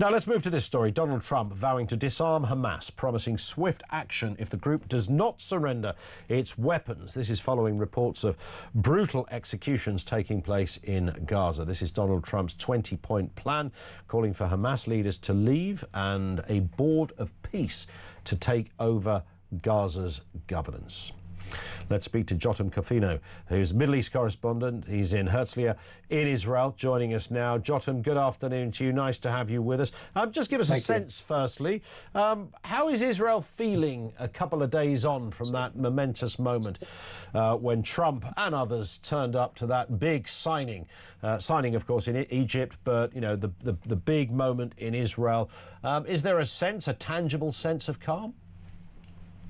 Now let's move to this story. Donald Trump vowing to disarm Hamas, promising swift action if the group does not surrender its weapons. This is following reports of brutal executions taking place in Gaza. This is Donald Trump's 20-point plan, calling for Hamas leaders to leave and a board of peace to take over Gaza's governance. Let's speak to Jotam Confino, who's Middle East correspondent. He's in Herzliya in Israel, joining us now. Jotam, good afternoon to you. Nice to have you with us. Just give us a sense, firstly. How is Israel feeling a couple of days on from that momentous moment when Trump and others turned up to that big signing, of course, in Egypt, but, you know, the big moment in Israel. Is there a sense, a tangible sense of calm?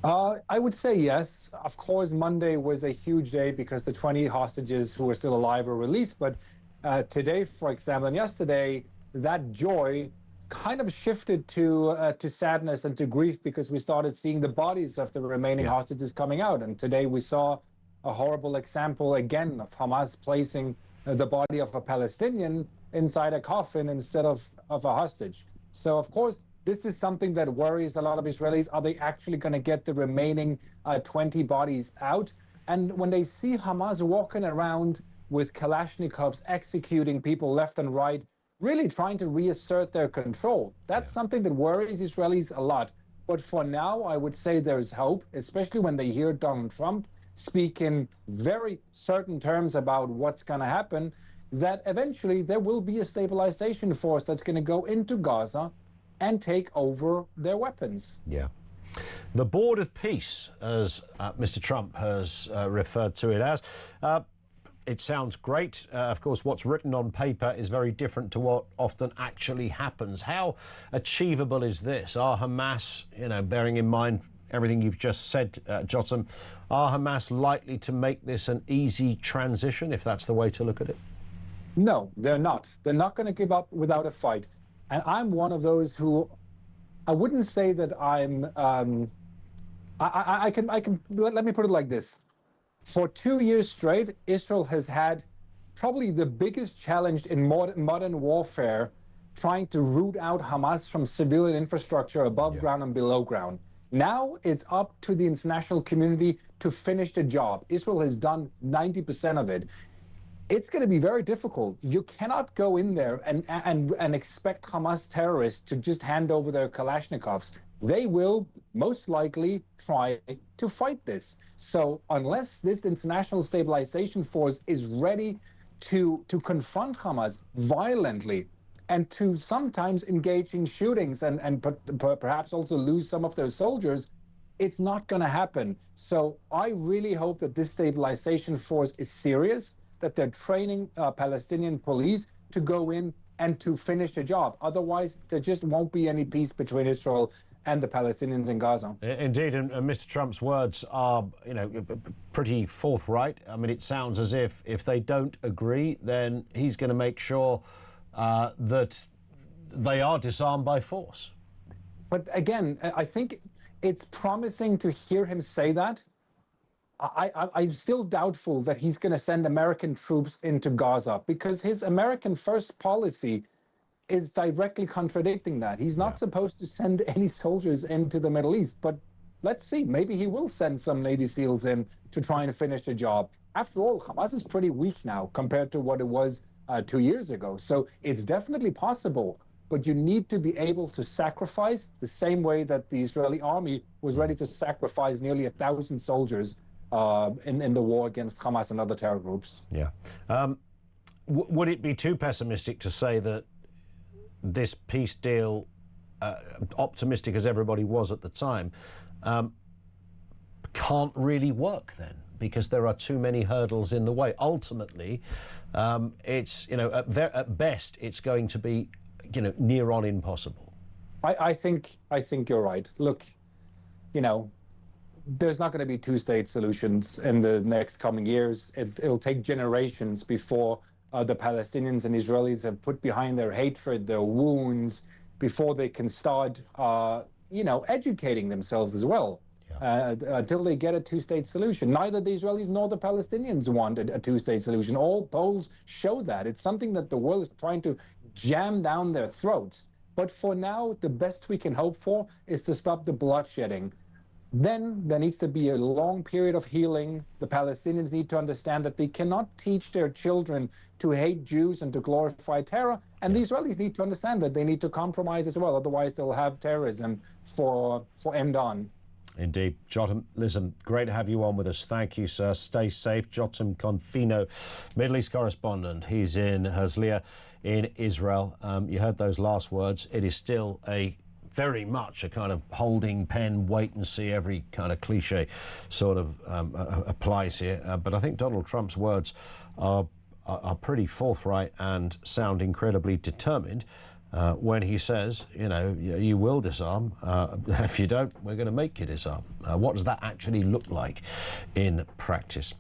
I would say yes. Of course, Monday was a huge day because the 20 hostages who were still alive were released. But today, for example, and yesterday, that joy kind of shifted to sadness and to grief because we started seeing the bodies of the remaining hostages coming out. And today we saw a horrible example again of Hamas placing the body of a Palestinian inside a coffin instead of a hostage. So, of course, this is something that worries a lot of Israelis. Are they actually going to get the remaining 20 bodies out? And when they see Hamas walking around with Kalashnikovs executing people left and right, really trying to reassert their control, that's something that worries Israelis a lot. But for now, I would say there's hope, especially when they hear Donald Trump speak in very certain terms about what's going to happen, that eventually there will be a stabilization force that's going to go into Gaza and take over their weapons. Yeah. The Board of Peace, as Mr. Trump has referred to it as, it sounds great. Of course, what's written on paper is very different to what often actually happens. How achievable is this? Are Hamas, you know, bearing in mind everything you've just said, Jotam, are Hamas likely to make this an easy transition, if that's the way to look at it? No, they're not. They're not going to give up without a fight. And I'm one of those who, I wouldn't say that I'm, let me put it like this. For 2 years straight, Israel has had probably the biggest challenge in modern warfare, trying to root out Hamas from civilian infrastructure above ground and below ground. Now it's up to the international community to finish the job. Israel has done 90% of it. It's going to be very difficult. You cannot go in there and expect Hamas terrorists to just hand over their Kalashnikovs. They will most likely try to fight this. So unless this international stabilization force is ready to confront Hamas violently and to sometimes engage in shootings and perhaps also lose some of their soldiers, it's not going to happen. So I really hope that this stabilization force is serious, that they're training Palestinian police to go in and to finish the job. Otherwise, there just won't be any peace between Israel and the Palestinians in Gaza. Indeed, and Mr. Trump's words are, you know, pretty forthright. I mean, it sounds as if they don't agree, then he's going to make sure that they are disarmed by force. But again, I think it's promising to hear him say that. I'm still doubtful that he's going to send American troops into Gaza because his American first policy is directly contradicting that. He's not supposed to send any soldiers into the Middle East, but let's see. Maybe he will send some Navy SEALs in to try and finish the job. After all, Hamas is pretty weak now compared to what it was 2 years ago. So it's definitely possible, but you need to be able to sacrifice the same way that the Israeli army was ready to sacrifice nearly 1,000 soldiers in the war against Hamas and other terror groups. Yeah. Would it be too pessimistic to say that this peace deal, optimistic as everybody was at the time, can't really work then? Because there are too many hurdles in the way. Ultimately, it's, you know, at best, it's going to be, you know, near on impossible. I think you're right. Look, you know, there's not going to be two-state solutions in the next coming years. It'll take generations before the Palestinians and Israelis have put behind their hatred, their wounds, before they can start, you know, educating themselves as well. Until they get a two-state solution. Neither the Israelis nor the Palestinians want a two-state solution. All polls show that. It's something that the world is trying to jam down their throats. But for now, the best we can hope for is to stop the bloodshedding. Then there needs to be a long period of healing. The Palestinians need to understand that they cannot teach their children to hate Jews and to glorify terror. And the Israelis need to understand that they need to compromise as well. Otherwise, they'll have terrorism for end on. Indeed. Jotam, listen, great to have you on with us. Thank you, sir. Stay safe. Jotam Confino, Middle East correspondent. He's in Herzliya in Israel. You heard those last words. It is still very much a kind of holding pen, wait and see, every kind of cliche sort of applies here. But I think Donald Trump's words are pretty forthright and sound incredibly determined. When he says, you know, you will disarm. If you don't, we're going to make you disarm. What does that actually look like in practice?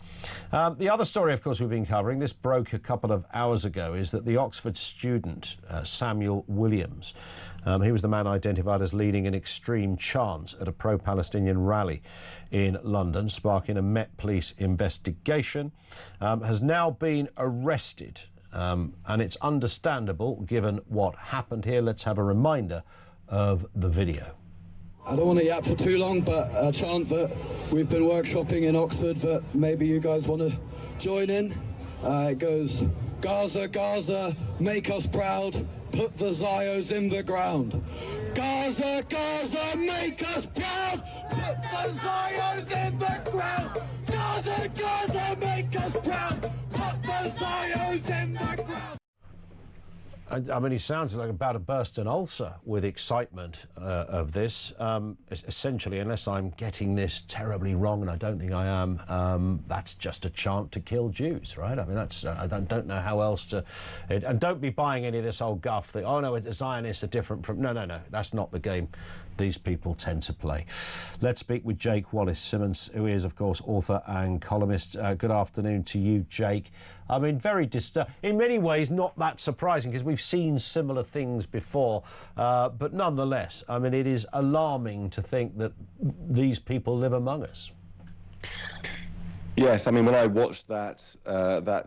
The other story, of course, we've been covering, this broke a couple of hours ago, is that the Oxford student, Samuel Williams, he was the man identified as leading an extreme chant at a pro-Palestinian rally in London, sparking a Met Police investigation, has now been arrested. And it's understandable given what happened here. Let's have a reminder of the video. I don't want to yap for too long, but a chant that we've been workshopping in Oxford that maybe you guys want to join in. It goes, Gaza, Gaza, make us proud, put the Zios in the ground. Gaza, Gaza, make us proud, put the Zios in the ground. Gaza, Gaza, make us proud, put the Zios in the ground. I mean, he sounds like about to burst an ulcer with excitement of this. Essentially, unless I'm getting this terribly wrong, and I don't think I am, that's just a chant to kill Jews, right? I mean, that's I don't know how else to... And don't be buying any of this old guff that, oh, no, Zionists are different from... No, that's not the game these people tend to play. Let's speak with Jake Wallis Simons, who is, of course, author and columnist. Good afternoon to you, Jake. I mean, very in many ways, not that surprising, because we've seen similar things before. But nonetheless, I mean, it is alarming to think that these people live among us. Yes, I mean, when I watched that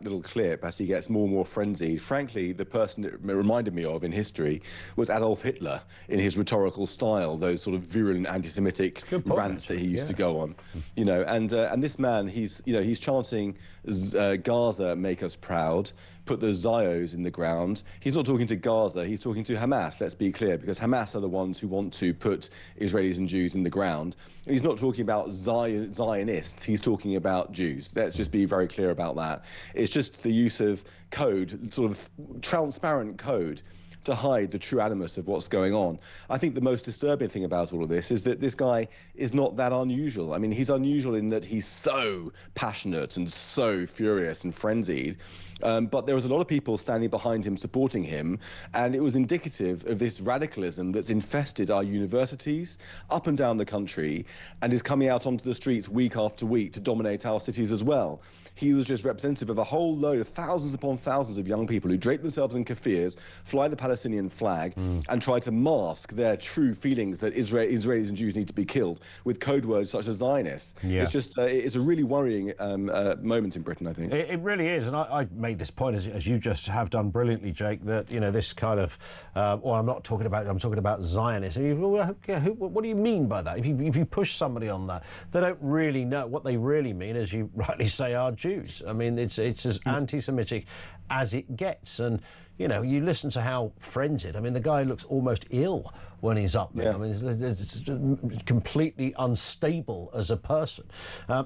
little clip as he gets more and more frenzied, frankly, the person it reminded me of in history was Adolf Hitler in his rhetorical style, those sort of virulent anti-Semitic rants that he used to go on, you know. And this man, he's chanting, Gaza, make us proud, put the Zios in the ground. He's not talking to Gaza, he's talking to Hamas, let's be clear, because Hamas are the ones who want to put Israelis and Jews in the ground. And he's not talking about Zionists, he's talking about Jews. Let's just be very clear about that. It's just the use of code, sort of transparent code, to hide the true animus of what's going on. I think the most disturbing thing about all of this is that this guy is not that unusual. I mean, he's unusual in that he's so passionate and so furious and frenzied. But there was a lot of people standing behind him, supporting him, and it was indicative of this radicalism that's infested our universities up and down the country and is coming out onto the streets week after week to dominate our cities as well. He was just representative of a whole load of thousands upon thousands of young people who drape themselves in kaffirs, fly the Palestinian flag, and try to mask their true feelings that Israelis and Jews need to be killed with code words such as Zionists. Yeah. It's just, it's a really worrying moment in Britain, I think. It really is, and I made this point, as you just have done brilliantly, Jake, that, you know, this kind of, or I'm talking about Zionists. And what do you mean by that? If you push somebody on that, they don't really know. What they really mean, as you rightly say, are Jews. I mean, it's as anti-Semitic as it gets. And, you know, you listen to how frenzied. I mean, the guy looks almost ill when he's up there. Yeah. I mean, it's completely unstable as a person.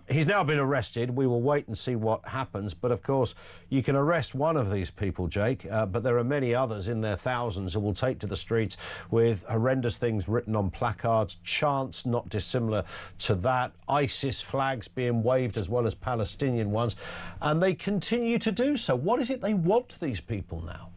He's now been arrested. We will wait and see what happens. But, of course, you can arrest one of these people, Jake, but there are many others in their thousands who will take to the streets with horrendous things written on placards, chants not dissimilar to that, ISIS flags being waved as well as Palestinian ones, and they continue to do so. What is it they want, these people, now?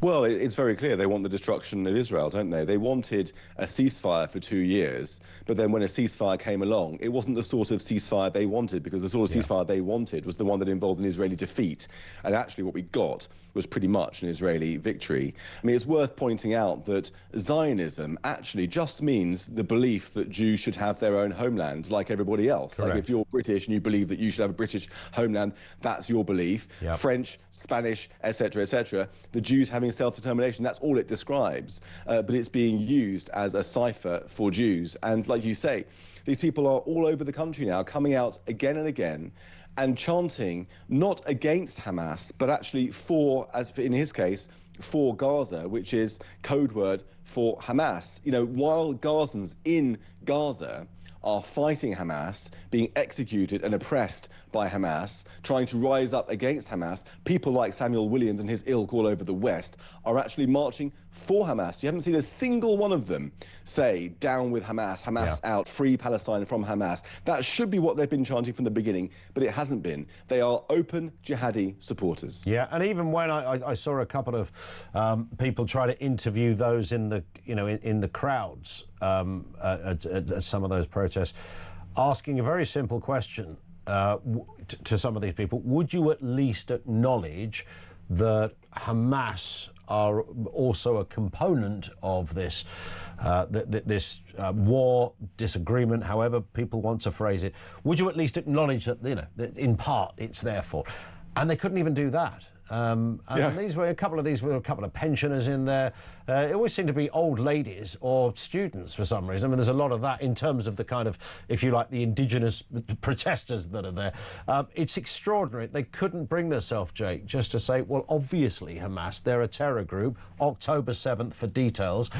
Well, it's very clear. They want the destruction of Israel, don't they? They wanted a ceasefire for 2 years, but then when a ceasefire came along, it wasn't the sort of ceasefire they wanted, because the sort of ceasefire they wanted was the one that involved an Israeli defeat. And actually what we got was pretty much an Israeli victory. I mean, it's worth pointing out that Zionism actually just means the belief that Jews should have their own homeland like everybody else. Correct. Like if you're British and you believe that you should have a British homeland, that's your belief. Yep. French, Spanish, etc., etc. The Jews having claiming self-determination. That's all it describes. But it's being used as a cipher for Jews. And like you say, these people are all over the country now, coming out again and again and chanting not against Hamas, but actually for, as in his case, for Gaza, which is code word for Hamas. You know, while Gazans in Gaza are fighting Hamas, being executed and oppressed by Hamas, trying to rise up against Hamas, people like Samuel Williams and his ilk all over the West are actually marching for Hamas. You haven't seen a single one of them say, down with Hamas, Hamas out, free Palestine from Hamas. That should be what they've been chanting from the beginning, but it hasn't been. They are open jihadi supporters. Yeah, and even when I saw a couple of people try to interview those in the, in the crowds at some of those protests, asking a very simple question to some of these people: would you at least acknowledge that Hamas are also a component of this this war disagreement, however people want to phrase it? Would you at least acknowledge that, that in part it's their fault? And they couldn't even do that. And these were a couple of pensioners in there. It always seemed to be old ladies or students for some reason. I mean, there's a lot of that in terms of the kind of, if you like, the indigenous protesters that are there. It's extraordinary. They couldn't bring themselves, Jake, just to say, well, obviously Hamas, they're a terror group. October 7th for details.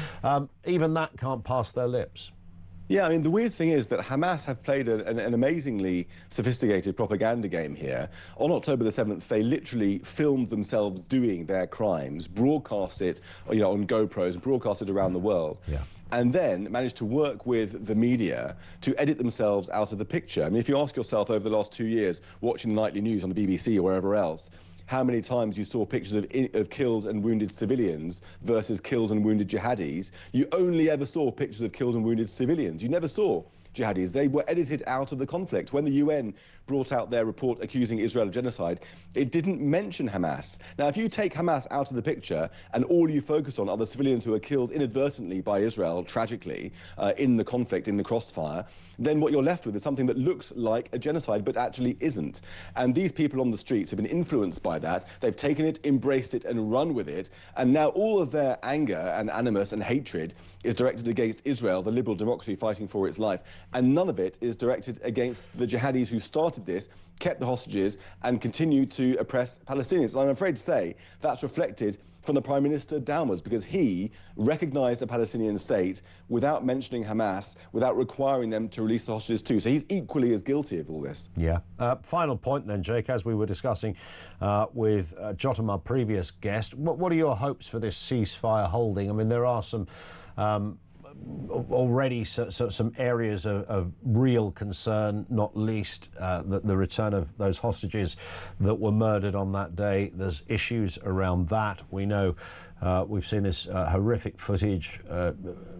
Even that can't pass their lips. Yeah, I mean, the weird thing is that Hamas have played an amazingly sophisticated propaganda game here. On October the 7th, they literally filmed themselves doing their crimes, broadcast it, on GoPros, broadcast it around the world. Yeah. And then managed to work with the media to edit themselves out of the picture. I mean, if you ask yourself over the last 2 years, watching the nightly news on the BBC or wherever else, how many times you saw pictures of killed and wounded civilians versus killed and wounded jihadis. You only ever saw pictures of killed and wounded civilians. You never saw jihadis. They were edited out of the conflict. When the UN brought out their report accusing Israel of genocide, it didn't mention Hamas. Now, if you take Hamas out of the picture and all you focus on are the civilians who are killed inadvertently by Israel, tragically, in the conflict, in the crossfire, then what you're left with is something that looks like a genocide but actually isn't. And these people on the streets have been influenced by that. They've taken it, embraced it and run with it. And now all of their anger and animus and hatred is directed against Israel, the liberal democracy fighting for its life. And none of it is directed against the jihadis who started this, kept the hostages and continue to oppress Palestinians. And I'm afraid to say that's reflected from the Prime Minister downwards, because he recognised a Palestinian state without mentioning Hamas, without requiring them to release the hostages too. So he's equally as guilty of all this. Yeah. Final point then, Jake, as we were discussing with Jotam, our previous guest, what are your hopes for this ceasefire holding? I mean, there are some already some areas of real concern, not least the return of those hostages that were murdered on that day. There's issues around that. We know we've seen this horrific footage.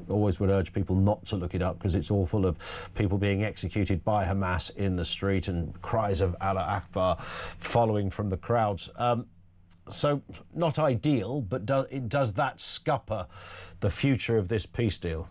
Always would urge people not to look it up because it's all full of people being executed by Hamas in the street and cries of Allah Akbar following from the crowds. So not ideal, but does that scupper the future of this peace deal?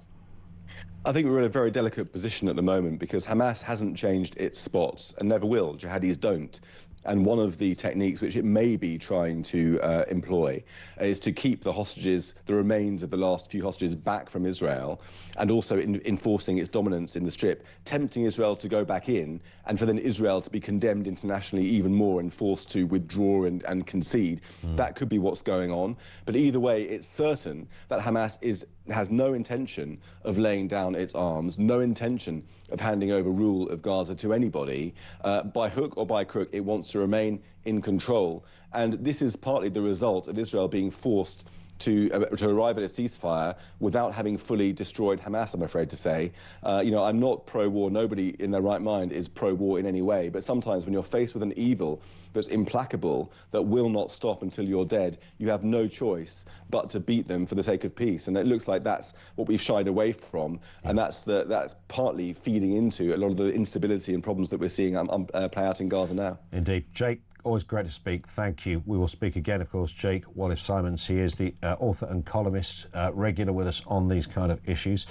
I think we're in a very delicate position at the moment because Hamas hasn't changed its spots and never will. Jihadis don't. And one of the techniques which it may be trying to employ is to keep the hostages, the remains of the last few hostages, back from Israel, and also enforcing its dominance in the Strip, tempting Israel to go back in, and for then Israel to be condemned internationally even more and forced to withdraw and concede. That could be what's going on. But either way, it's certain that Hamas has no intention of laying down its arms, no intention of handing over rule of Gaza to anybody. By hook or by crook, it wants to remain in control. And this is partly the result of Israel being forced to arrive at a ceasefire without having fully destroyed Hamas, I'm afraid to say. I'm not pro-war. Nobody in their right mind is pro-war in any way. But sometimes when you're faced with an evil that's implacable, that will not stop until you're dead, you have no choice but to beat them for the sake of peace. And it looks like that's what we've shied away from. And that's partly feeding into a lot of the instability and problems that we're seeing play out in Gaza now. Indeed. Jake, always great to speak. Thank you. We will speak again, of course. Jake Wallis Simons, he is the author and columnist, regular with us on these kind of issues.